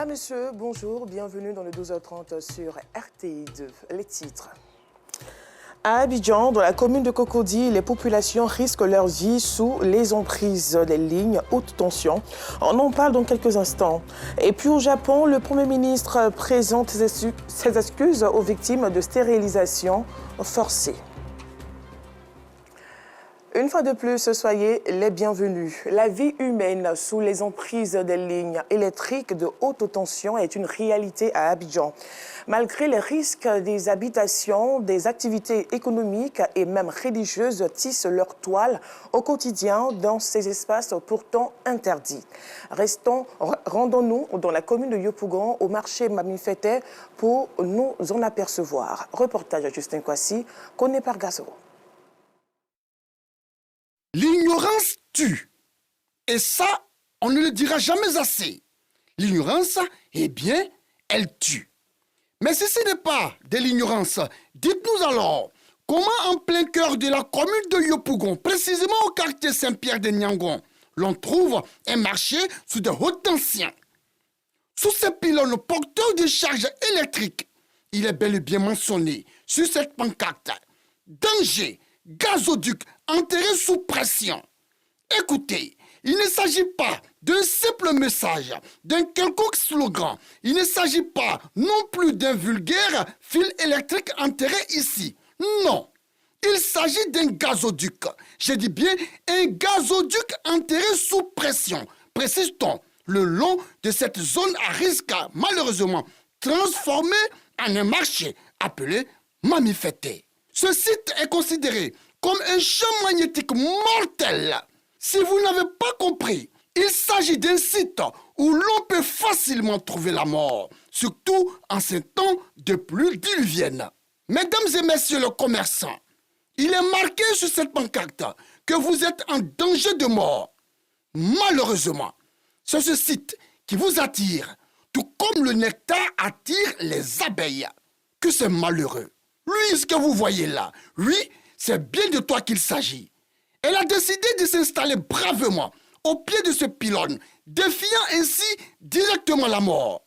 Madame, Monsieur, bonjour, bienvenue dans le 12h30 sur RTI2. Les titres. À Abidjan, dans la commune de Cocody, les populations risquent leur vie sous les emprises des lignes haute tension. On en parle dans quelques instants. Et puis au Japon, le Premier ministre présente ses excuses aux victimes de stérilisation forcée. Une fois de plus, soyez les bienvenus. La vie humaine sous les emprises des lignes électriques de haute tension est une réalité à Abidjan. Malgré les risques, des habitations, des activités économiques et même religieuses tissent leur toile au quotidien dans ces espaces pourtant interdits. Rendons-nous dans la commune de Yopougon au marché Mamifete pour nous en apercevoir. Reportage à Justin Kwasi, connu par Gazo. L'ignorance tue. Et ça, on ne le dira jamais assez. L'ignorance, eh bien, elle tue. Mais si ce n'est pas de l'ignorance, dites-nous alors, comment en plein cœur de la commune de Yopougon, précisément au quartier Saint-Pierre de Niangon, l'on trouve un marché sous de hautes tensions. Sous ces pylônes porteurs de charges électriques, il est bel et bien mentionné sur cette pancarte. Danger, gazoduc enterré sous pression. Écoutez, il ne s'agit pas d'un simple message, d'un quelconque slogan. Il ne s'agit pas non plus d'un vulgaire fil électrique enterré ici. Non, il s'agit d'un gazoduc. Je dis bien un gazoduc enterré sous pression. Précise-t-on, le long de cette zone à risque malheureusement transformée en un marché appelé Mamifete. Ce site est considéré comme un champ magnétique mortel. Si vous n'avez pas compris, il s'agit d'un site où l'on peut facilement trouver la mort, surtout en ces temps de pluie diluvienne. Mesdames et messieurs les commerçants, il est marqué sur cette pancarte que vous êtes en danger de mort. Malheureusement, c'est ce site qui vous attire, tout comme le nectar attire les abeilles. Que c'est malheureux. Lui, ce que vous voyez là, lui, c'est bien de toi qu'il s'agit. Elle a décidé de s'installer bravement au pied de ce pylône, défiant ainsi directement la mort.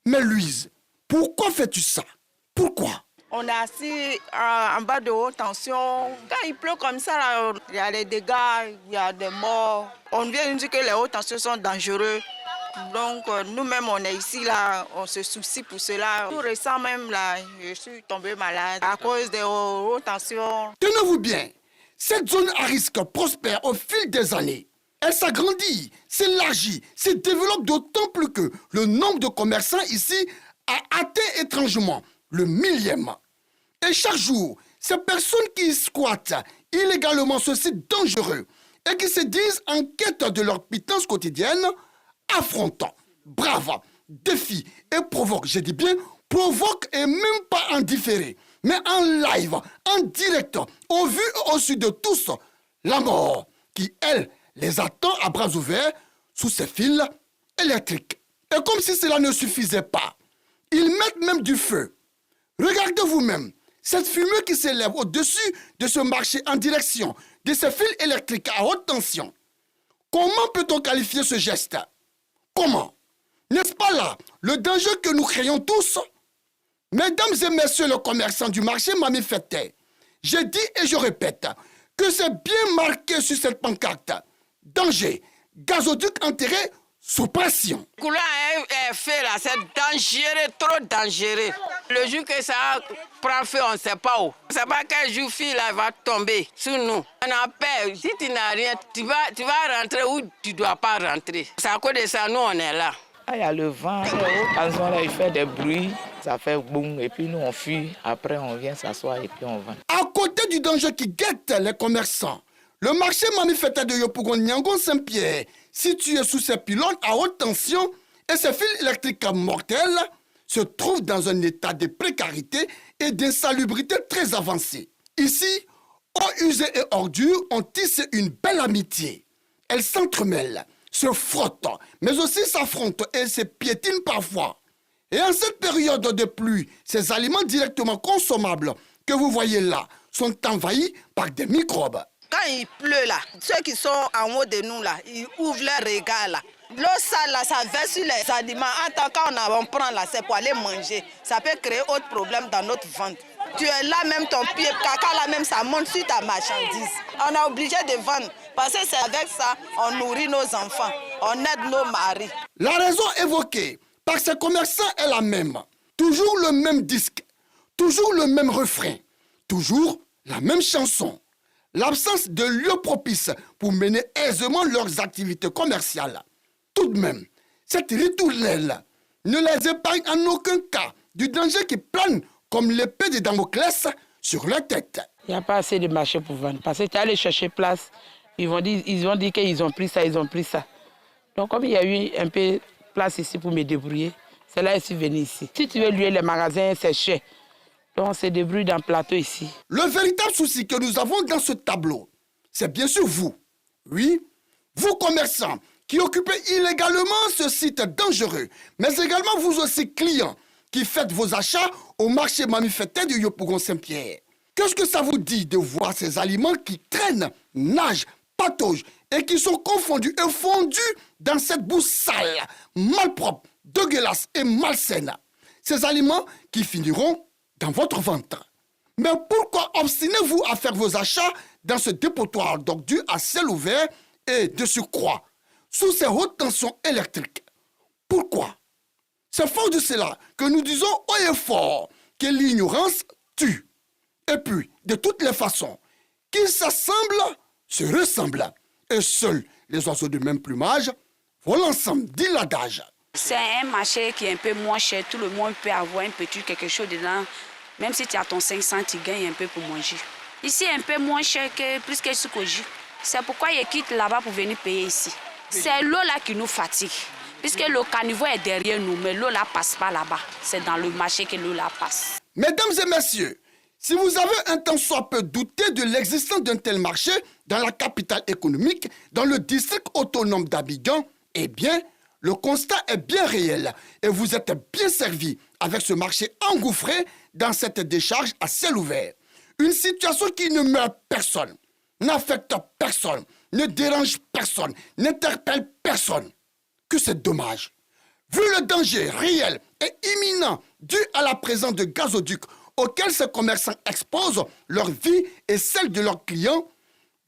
Mais Louise, pourquoi fais-tu ça? Pourquoi? On est assis en bas de haute tension. Quand il pleut comme ça, là, il y a des dégâts, il y a des morts. On vient nous dire que les hautes tensions sont dangereux. Donc nous-mêmes, on est ici, là, on se soucie pour cela. Tout récent même, là, je suis tombée malade à cause des hautes tensions. Tenez-vous bien, cette zone à risque prospère au fil des années. Elle s'agrandit, s'élargit, se développe d'autant plus que le nombre de commerçants ici a atteint étrangement le 1000e. Et chaque jour, ces personnes qui squattent illégalement ce site dangereux et qui se disent en quête de leur pitance quotidienne, affrontant, brave, défie et provoque, je dis bien provoque et même pas en différé, mais en live, en direct, au vu et au su de tous, la mort qui, elle, les attend à bras ouverts sous ces fils électriques. Et comme si cela ne suffisait pas, ils mettent même du feu. Regardez vous-même, cette fumée qui s'élève au-dessus de ce marché en direction de ces fils électriques à haute tension. Comment peut-on qualifier ce geste? Comment? N'est-ce pas là le danger que nous craignons tous? Mesdames et messieurs les commerçants du marché Mamifete, je dis et je répète que c'est bien marqué sur cette pancarte. Danger, gazoduc enterré sous pression. Le courant est fait là, c'est dangereux, trop dangereux. Le jour que ça prend feu, on ne sait pas où. On ne sait pas quel jour fil là va tomber sur nous. On a peur. Si tu n'as rien, tu vas rentrer où tu ne dois pas rentrer. C'est à cause de ça, nous, on est là. Il y a le vent, là, il fait des bruits, ça fait boum, et puis nous on fuit. Après, on vient s'asseoir et puis on va. À côté du danger qui guette les commerçants, le marché Mamifete de Yopougon Niangon Saint-Pierre, situé sous ces pylônes à haute tension et ces fils électriques mortels, se trouve dans un état de précarité et d'insalubrité très avancé. Ici, eaux usées et ordures ont tissé une belle amitié. Elles s'entremêlent, se frottent, mais aussi s'affrontent et se piétinent parfois. Et en cette période de pluie, ces aliments directement consommables que vous voyez là sont envahis par des microbes. Quand il pleut là, ceux qui sont en haut de nous là, ils ouvrent leurs regards là. L'eau sale, là, ça verse sur les aliments. En tant qu'on prend là, c'est pour aller manger. Ça peut créer autre problème dans notre ventre. Tu es là, même ton pied, caca là même, ça monte sur ta marchandise. On est obligé de vendre parce que c'est avec ça on nourrit nos enfants, on aide nos maris. La raison évoquée par ces commerçants est la même. Toujours le même disque, toujours le même refrain, toujours la même chanson. L'absence de lieu propice pour mener aisément leurs activités commerciales. Tout de même, cette ritournelle ne les épargne en aucun cas du danger qui plane comme l'épée de Damoclès sur leur tête. Il n'y a pas assez de marché pour vendre. Parce que tu es allé chercher place, ils vont dire qu'ils ont pris ça, ils ont pris ça. Donc comme il y a eu un peu de place ici pour me débrouiller, c'est là que je suis venu ici. Si tu veux louer les magasins, c'est cher. Donc on se débrouille dans le plateau ici. Le véritable souci que nous avons dans ce tableau, c'est bien sûr vous. Oui, vous commerçants qui occupez illégalement ce site dangereux, mais également vous aussi clients qui faites vos achats au marché Mamifété de Yopougon-Saint-Pierre. Qu'est-ce que ça vous dit de voir ces aliments qui traînent, nagent, pataugent et qui sont confondus et fondus dans cette boue sale, malpropre, dégueulasse et malsaine? Ces aliments qui finiront dans votre ventre. Mais pourquoi obstinez-vous à faire vos achats dans ce dépotoir d'ordures à ciel ouvert et de surcroît sous ces hautes tensions électriques? Pourquoi? C'est fort de cela que nous disons haut et fort que l'ignorance tue. Et puis, de toutes les façons, qu'ils s'assemblent, se ressemblent. Et seuls les oiseaux du même plumage volent ensemble, dit l'adage. C'est un marché qui est un peu moins cher. Tout le monde peut avoir un petit quelque chose dedans. Même si tu as ton 500, tu gagnes un peu pour manger. Ici, un peu moins cher que plus que ce que j'ai. C'est pourquoi ils quittent là-bas pour venir payer ici. C'est l'eau là qui nous fatigue. Puisque le caniveau est derrière nous, mais l'eau là passe pas là-bas. C'est dans le marché que l'eau là passe. Mesdames et messieurs, si vous avez un tant soit peu douté de l'existence d'un tel marché dans la capitale économique, dans le district autonome d'Abidjan, eh bien, le constat est bien réel et vous êtes bien servi avec ce marché engouffré dans cette décharge à ciel ouvert. Une situation qui ne meurt personne, n'affecte personne, ne dérange personne, n'interpelle personne. Que c'est dommage. Vu le danger réel et imminent dû à la présence de gazoducs auxquels ces commerçants exposent leur vie et celle de leurs clients,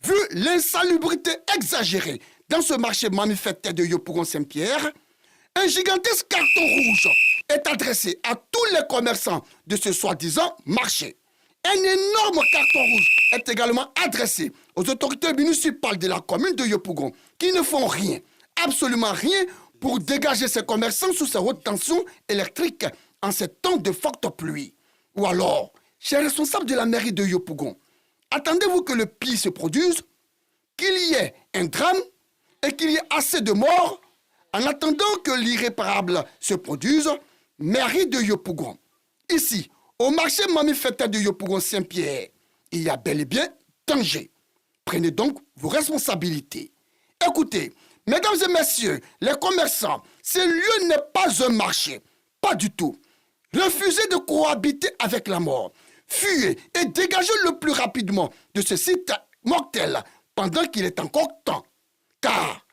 vu l'insalubrité exagérée dans ce marché Mamifété de Yopougon-Saint-Pierre, un gigantesque carton rouge est adressé à tous les commerçants de ce soi-disant marché. Un énorme carton rouge est également adressé aux autorités municipales de la commune de Yopougon qui ne font rien, absolument rien pour dégager ces commerçants sous ces hautes tensions électriques en ces temps de forte pluie. Ou alors, chers responsables de la mairie de Yopougon, attendez-vous que le pire se produise, qu'il y ait un drame et qu'il y ait assez de morts. En attendant que l'irréparable se produise, mairie de Yopougon. Ici, au marché Mamifété de Yopougon-Saint-Pierre, il y a bel et bien danger. Prenez donc vos responsabilités. Écoutez, mesdames et messieurs, les commerçants, ce lieu n'est pas un marché. Pas du tout. Refusez de cohabiter avec la mort. Fuyez et dégagez le plus rapidement de ce site mortel pendant qu'il est encore temps. Car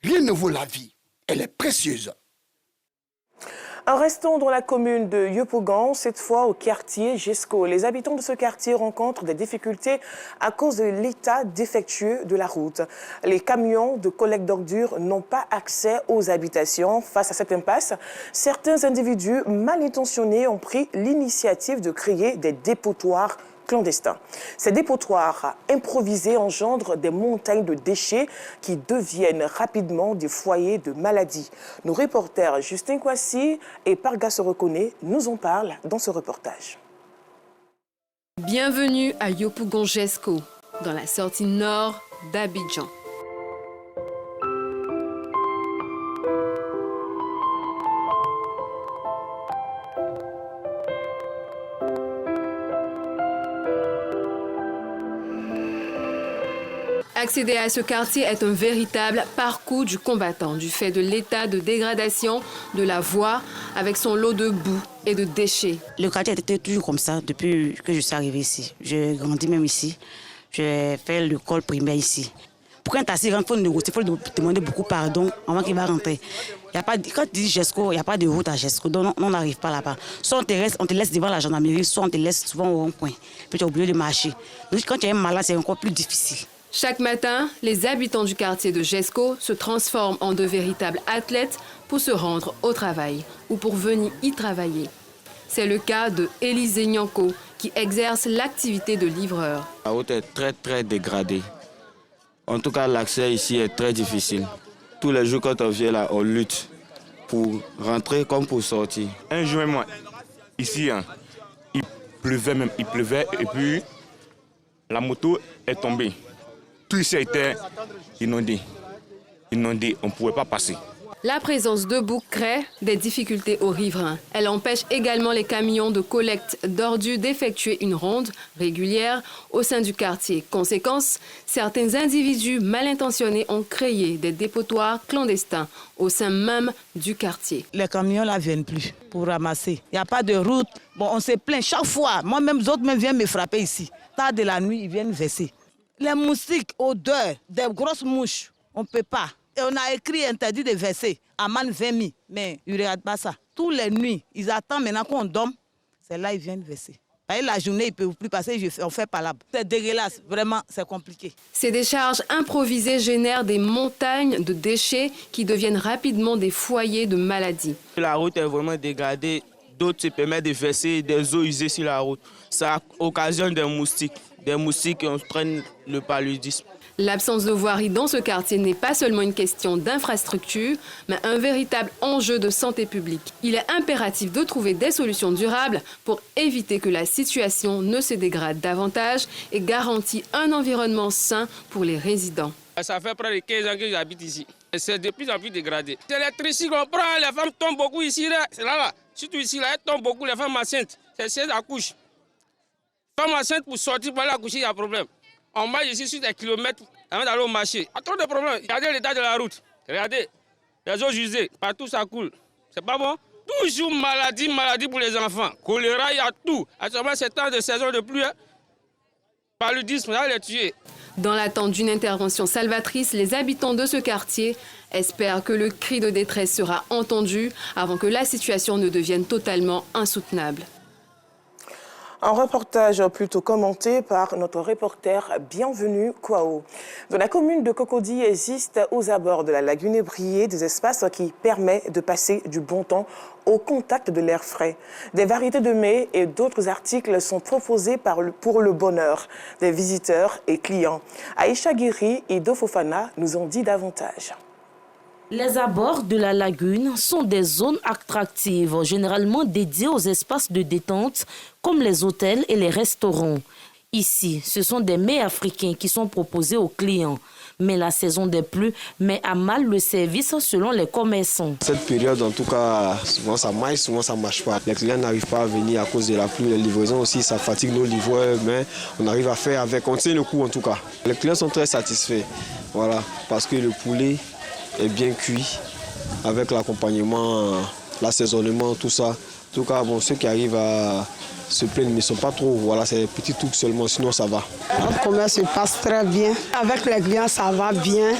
rien ne vaut la vie. Elle est précieuse. Restons dans la commune de Yopougon, cette fois au quartier Jesco. Les habitants de ce quartier rencontrent des difficultés à cause de l'état défectueux de la route. Les camions de collecte d'ordures n'ont pas accès aux habitations. Face à cette impasse, certains individus mal intentionnés ont pris l'initiative de créer des dépotoirs clandestins. Ces dépotoirs improvisés engendrent des montagnes de déchets qui deviennent rapidement des foyers de maladies. Nos reporters Justin Kwasi et Parga Sorokone nous en parlent dans ce reportage. Bienvenue à Yopougon-Jesco, dans la sortie nord d'Abidjan. Accéder à ce quartier est un véritable parcours du combattant du fait de l'état de dégradation de la voie avec son lot de boue et de déchets. Le quartier était toujours comme ça depuis que je suis arrivée ici. J'ai grandi même ici. J'ai fait l'école primaire ici. Pour qu'un taxi rentre, il faut négocier, il faut demander beaucoup pardon avant qu'il va rentrer. Y a pas, quand tu dis GESCO, il n'y a pas de route à GESCO, donc on n'arrive pas là-bas. Soit on te laisse devant la gendarmerie, soit on te laisse souvent au rond-point. Puis tu es obligé de marcher. Donc quand tu es malade, c'est encore plus difficile. Chaque matin, les habitants du quartier de GESCO se transforment en de véritables athlètes pour se rendre au travail ou pour venir y travailler. C'est le cas de Élisée Nyanko, qui exerce l'activité de livreur. La route est très dégradée. En tout cas, l'accès ici est très difficile. Tous les jours, quand on vient là, on lutte pour rentrer comme pour sortir. Un jour, moi, ici, il pleuvait et puis la moto est tombée. Tout ici était inondé, on ne pouvait pas passer. La présence de boues crée des difficultés aux riverains. Elle empêche également les camions de collecte d'ordures d'effectuer une ronde régulière au sein du quartier. Conséquence, certains individus mal intentionnés ont créé des dépotoirs clandestins au sein même du quartier. Les camions là viennent plus pour ramasser. Il n'y a pas de route. Bon, on se plaint chaque fois. Moi-même, les autres même viennent me frapper ici. Tard de la nuit, ils viennent verser. Les moustiques, odeurs, des grosses mouches, on ne peut pas. Et on a écrit interdit de verser à Man 20 000, mais ils ne regardent pas ça. Tous les nuits, ils attendent maintenant qu'on dorme, c'est là qu'ils viennent verser. Et la journée, ils ne peuvent plus passer, on fait pas là. C'est dégueulasse, vraiment, c'est compliqué. Ces décharges improvisées génèrent des montagnes de déchets qui deviennent rapidement des foyers de maladies. La route est vraiment dégradée. D'autres se permettent de verser des eaux usées sur la route. Ça occasionne des moustiques qui entraînent le paludisme. L'absence de voirie dans ce quartier n'est pas seulement une question d'infrastructure, mais un véritable enjeu de santé publique. Il est impératif de trouver des solutions durables pour éviter que la situation ne se dégrade davantage et garantir un environnement sain pour les résidents. Ça fait près de 15 ans que j'habite ici. C'est de plus en plus dégradé. C'est l'électricité qu'on prend, les femmes tombent beaucoup ici, c'est là. Surtout ici, là, elles tombent beaucoup, les femmes enceintes. C'est si elles accouchent. Femmes enceintes pour sortir pour aller accoucher, il y a un problème. On marche ici sur des kilomètres avant d'aller au marché. Il y a trop de problèmes. Regardez l'état de la route. Regardez. Les eaux usées. Partout ça coule. C'est pas bon? Toujours maladie pour les enfants. Choléra, il y a tout. Actuellement, c'est temps de saison de pluie. Paludisme, ça va les tuer. Dans l'attente d'une intervention salvatrice, les habitants de ce quartier espèrent que le cri de détresse sera entendu avant que la situation ne devienne totalement insoutenable. Un reportage plutôt commenté par notre reporter Bienvenue Kwao. Dans la commune de Cocody existent aux abords de la lagune ébriée des espaces qui permettent de passer du bon temps au contact de l'air frais. Des variétés de mets et d'autres articles sont proposés pour le bonheur des visiteurs et clients. Aïcha Guiri et Dofofana nous ont dit davantage. Les abords de la lagune sont des zones attractives, généralement dédiées aux espaces de détente, comme les hôtels et les restaurants. Ici, ce sont des mets africains qui sont proposés aux clients. Mais la saison des pluies met à mal le service selon les commerçants. Cette période, en tout cas, souvent ça marche pas. Les clients n'arrivent pas à venir à cause de la pluie. Les livraisons aussi, ça fatigue nos livreurs, mais on arrive à faire avec. On tient le coup en tout cas. Les clients sont très satisfaits, voilà, parce que le poulet est bien cuit avec l'accompagnement, l'assaisonnement, tout ça. En tout cas, bon, ceux qui arrivent à se plaindre ne sont pas trop, voilà, c'est des petits trucs seulement, sinon ça va. Notre commerce se passe très bien. Avec les clients, ça va bien,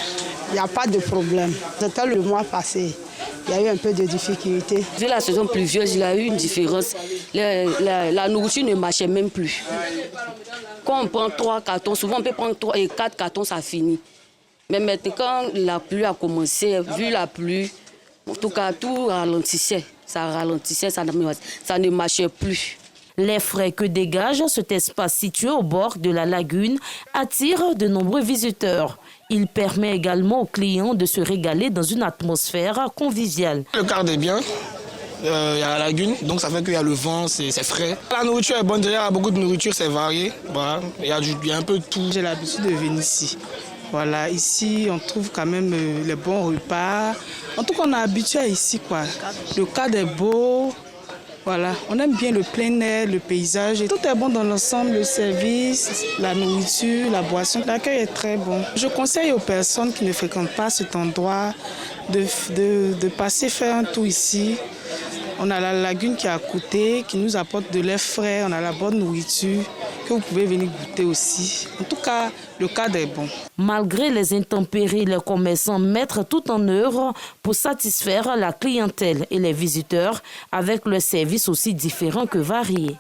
il n'y a pas de problème. C'était le mois passé, il y a eu un peu de difficultés. Vu la saison pluvieuse, il y a eu une différence. La nourriture ne marchait même plus. Quand on prend 3 cartons, souvent on peut prendre 3 et 4 cartons, ça finit. Mais maintenant, quand la pluie a commencé, vu la pluie, en tout cas, tout ralentissait. Ça ralentissait, ça ne marchait plus. Les frais que dégage cet espace situé au bord de la lagune attirent de nombreux visiteurs. Il permet également aux clients de se régaler dans une atmosphère conviviale. Le cadre est bien. Il y a la lagune, donc ça fait qu'il y a le vent, c'est frais. La nourriture est bonne, il y a beaucoup de nourriture, c'est varié. Voilà. Il y a un peu de tout. J'ai l'habitude de venir ici. Voilà, ici, on trouve quand même les bons repas. En tout cas, on est habitué ici, quoi. Le cadre est beau. Voilà, on aime bien le plein air, le paysage. Et tout est bon dans l'ensemble, le service, la nourriture, la boisson. L'accueil est très bon. Je conseille aux personnes qui ne fréquentent pas cet endroit de passer faire un tour ici. On a la lagune qui est à côté, qui nous apporte de l'air frais, on a la bonne nourriture. que vous pouvez venir goûter aussi. En tout cas, le cadre est bon. Malgré les intempéries, les commerçants mettent tout en œuvre pour satisfaire la clientèle et les visiteurs avec leurs services aussi différents que variés.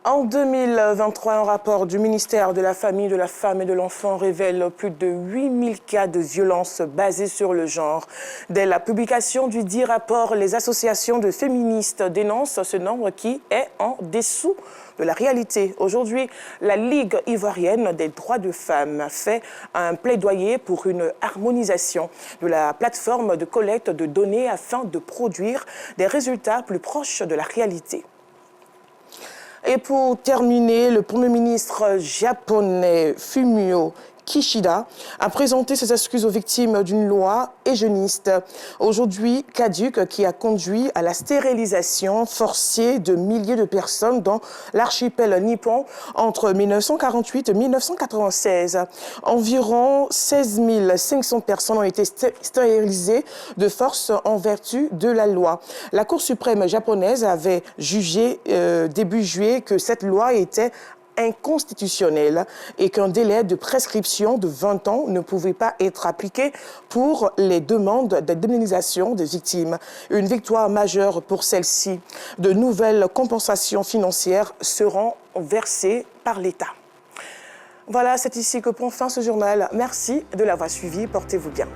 En 2023, un rapport du ministère de la Famille, de la Femme et de l'Enfant révèle plus de 8000 cas de violence basés sur le genre. Dès la publication du dit rapport, les associations de féministes dénoncent ce nombre qui est en dessous de la réalité. Aujourd'hui, la Ligue ivoirienne des droits de femmes fait un plaidoyer pour une harmonisation de la plateforme de collecte de données afin de produire des résultats plus proches de la réalité. Et pour terminer, le Premier ministre japonais Fumio Kishida a présenté ses excuses aux victimes d'une loi hygiéniste aujourd'hui caduque qui a conduit à la stérilisation forcée de milliers de personnes dans l'archipel nippon entre 1948 et 1996. Environ 16 500 personnes ont été stérilisées de force en vertu de la loi. La Cour suprême japonaise avait jugé début juillet que cette loi était inconstitutionnel et qu'un délai de prescription de 20 ans ne pouvait pas être appliqué pour les demandes d'indemnisation des victimes. Une victoire majeure pour celle-ci. De nouvelles compensations financières seront versées par l'État. Voilà, c'est ici que prend fin ce journal. Merci de l'avoir suivi. Portez-vous bien.